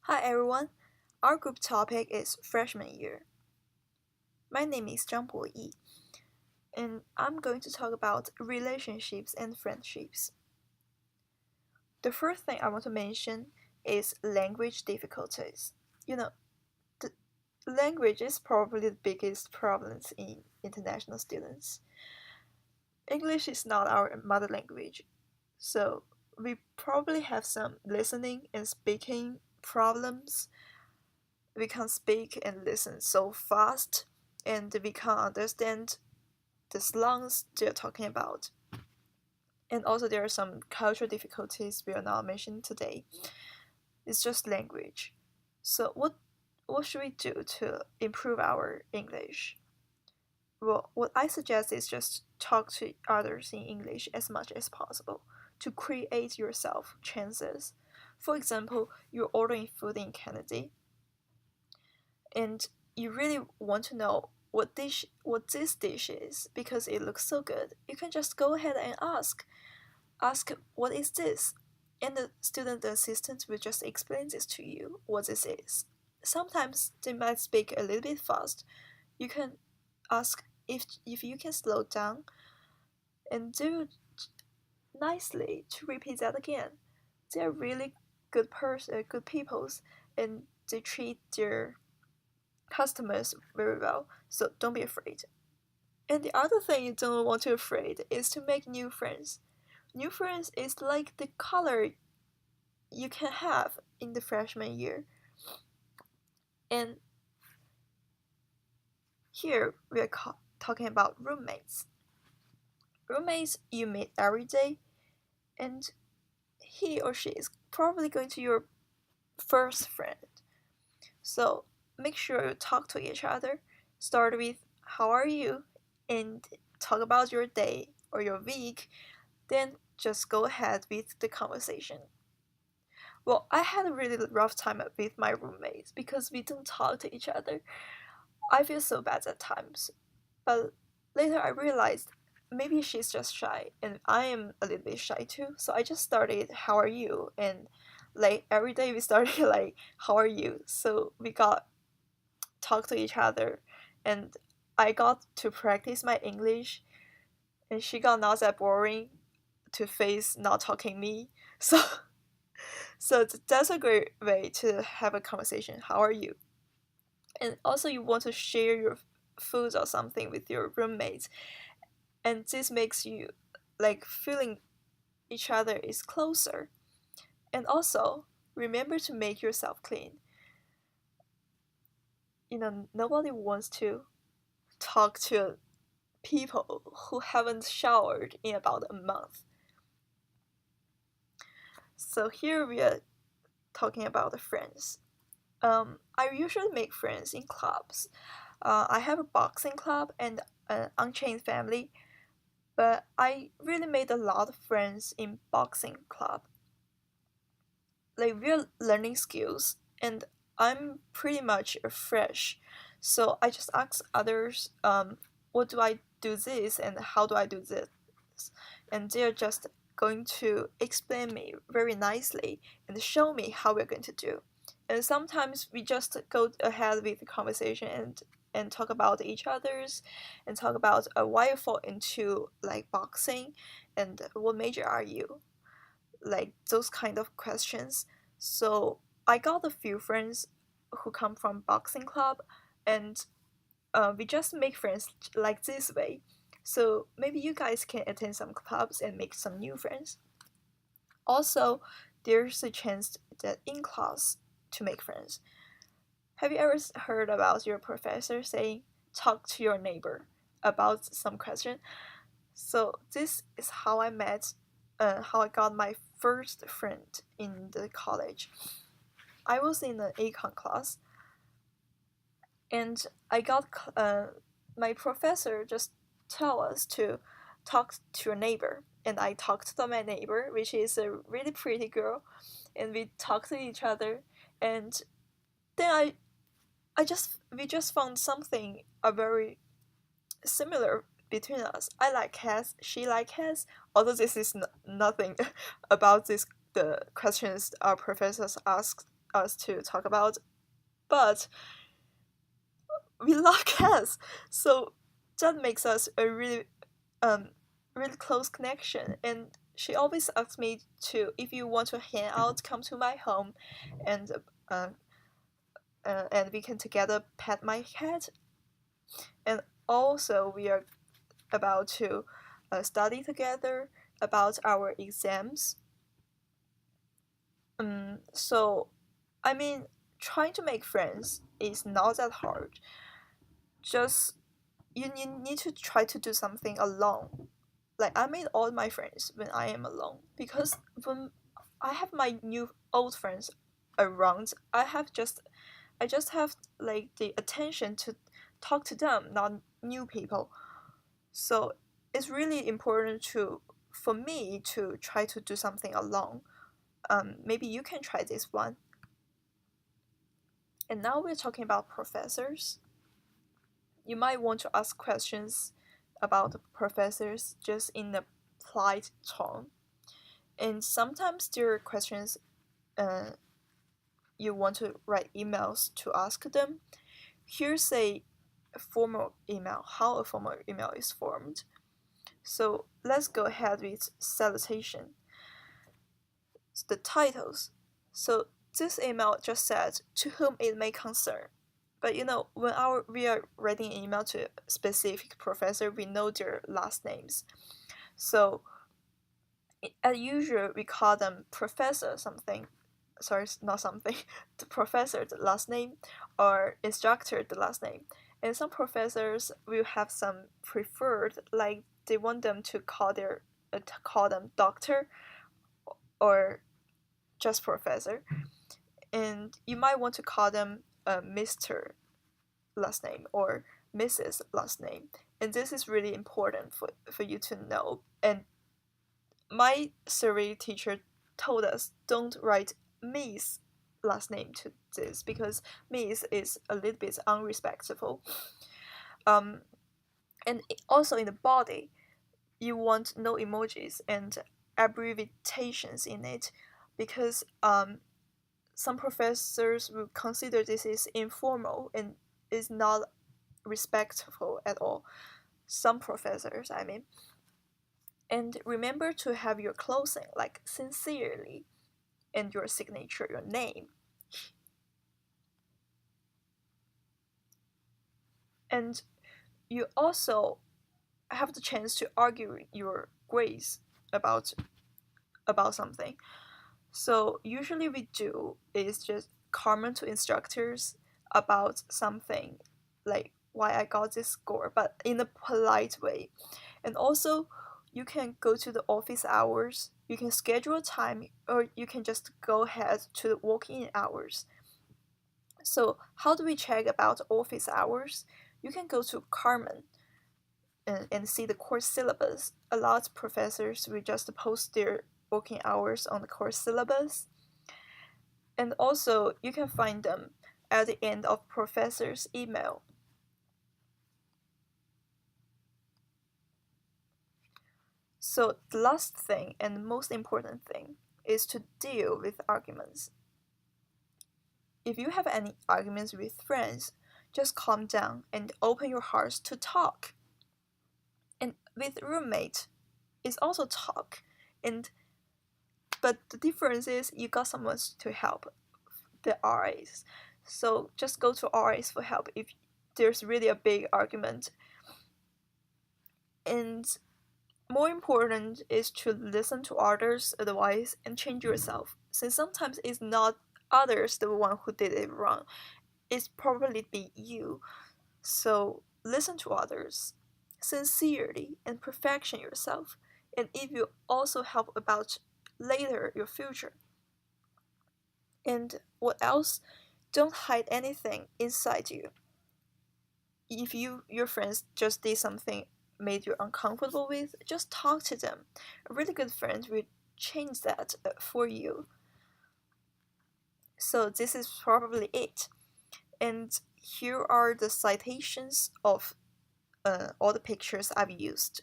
Hi everyone, our group topic is freshman year. My name is Boyi, and I'm going to talk about relationships and friendships. The first thing I want to mention is language difficulties. The language is probably the biggest problems in international students. English is not our mother language, so we probably have some listening and speaking problems. We can speak and listen so fast, and we can't understand the slangs they're talking about. And also, there are some cultural difficulties we are not mentioning today. It's just language. So, what should we do to improve our English? Well, what I suggest is just talk to others in English as much as possible to create yourself chances. For example, you're ordering food in Canada and you really want to know what this dish is because it looks so good, you can just go ahead and ask what is this, and the student assistant will just explain this to you what this is. Sometimes they might speak a little bit fast. You can ask if you can slow down and do nicely to repeat that again. They're really good peoples, and they treat their customers very well, so don't be afraid. And the other thing you don't want to be afraid is to make new friends. New friends is like the color you can have in the freshman year. And here we are talking about roommates. Roommates you meet every day, and he or she is probably going to your first friend. So make sure you talk to each other. Start with how are you, and talk about your day or your week. Then just go ahead with the conversation. Well, I had a really rough time with my roommates because we don't talk to each other. I feel so bad at times. But later I realized maybe she's just shy and I am a little bit shy too. So I just started, how are you? And like every day we started like, how are you? So we got talk to each other, and I got to practice my English, and she got not that boring to face not talking me. So that's a great way to have a conversation. How are you? And also you want to share your food or something with your roommates, and this makes you like feeling each other is closer. And also remember to make yourself clean. Nobody wants to talk to people who haven't showered in about a month. So here we are talking about the friends. I usually make friends in clubs. I have a boxing club and an Unchained family, but I really made a lot of friends in boxing club. Like we're learning skills, and I'm pretty much fresh, so I just ask others, what do I do this and how do I do this, and they're just going to explain me very nicely and show me how we're going to do. And sometimes we just go ahead with the conversation and talk about each other's, and talk about why you fall into like boxing, and what major are you, like those kind of questions. So I got a few friends who come from boxing club, and we just make friends like this way. So maybe you guys can attend some clubs and make some new friends. Also, there's a chance that in class to make friends. Have you ever heard about your professor saying, talk to your neighbor about some question? So this is how I met, how I got my first friend in the college. I was in an econ class, and I got my professor just tell us to talk to your neighbor, and I talked to my neighbor, which is a really pretty girl, and we talked to each other, and then I just we just found something a very similar between us. I like cats, she like cats. Although this is nothing about this, the questions our professors us to talk about, but we love cats, so that makes us a um really close connection. And she always asks me to, if you want to hang out, come to my home, and uh, and we can together pet my cat. And also we are about to study together about our exams. So I mean, trying to make friends is not that hard. Just you need to try to do something alone. Like I made all my friends when I am alone, because when I have my new old friends around, I just have like the attention to talk to them, not new people. So it's really important to for me to try to do something alone. Maybe you can try this one. And now we're talking about professors. You might want to ask questions about the professors just in a polite tone. And sometimes there are questions uh, you want to write emails to ask them. Here's a formal email, how a formal email is formed. So let's go ahead with salutation. The titles. So this email just said to whom it may concern. But when we are writing an email to a specific professor, we know their last names. So as usual, we call them professor something. Sorry, not something. The professor, the last name, or instructor, the last name. And some professors will have some preferred, like they want them to call them doctor or just professor. And you might want to call them Mr. last name or Mrs. last name. And this is really important for you to know. And my survey teacher told us don't write Miss last name to this, because Miss is a little bit unrespectful. And also in the body, you want no emojis and abbreviations in it, because some professors will consider this is informal and is not respectful at all. Some professors, I mean. And remember to have your closing, like sincerely, and your signature, your name. And you also have the chance to argue your grades about something. So usually we do is just comment to instructors about something, like why I got this score, but in a polite way. And also you can go to the office hours, you can schedule a time, or you can just go ahead to the walk-in hours. So how do we check about office hours? You can go to Carmen and see the course syllabus. A lot of professors will just post their working hours on the course syllabus. And also you can find them at the end of professor's email. So the last thing and most important thing is to deal with arguments. If you have any arguments with friends, just calm down and open your hearts to talk. And with roommate, it's also talk. But the difference is you got someone to help, the RAs. So just go to RAs for help if there's really a big argument. And more important is to listen to others' advice and change yourself. Since sometimes it's not others the one who did it wrong, it's probably be you. So listen to others sincerely and perfection yourself. And it will also help about later your future. And what else? Don't hide anything inside you. If your friends just did something made you uncomfortable with, just talk to them. A really good friend will change that for you. So this is probably it. And here are the citations of all the pictures I've used.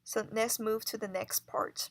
So let's move to the next part.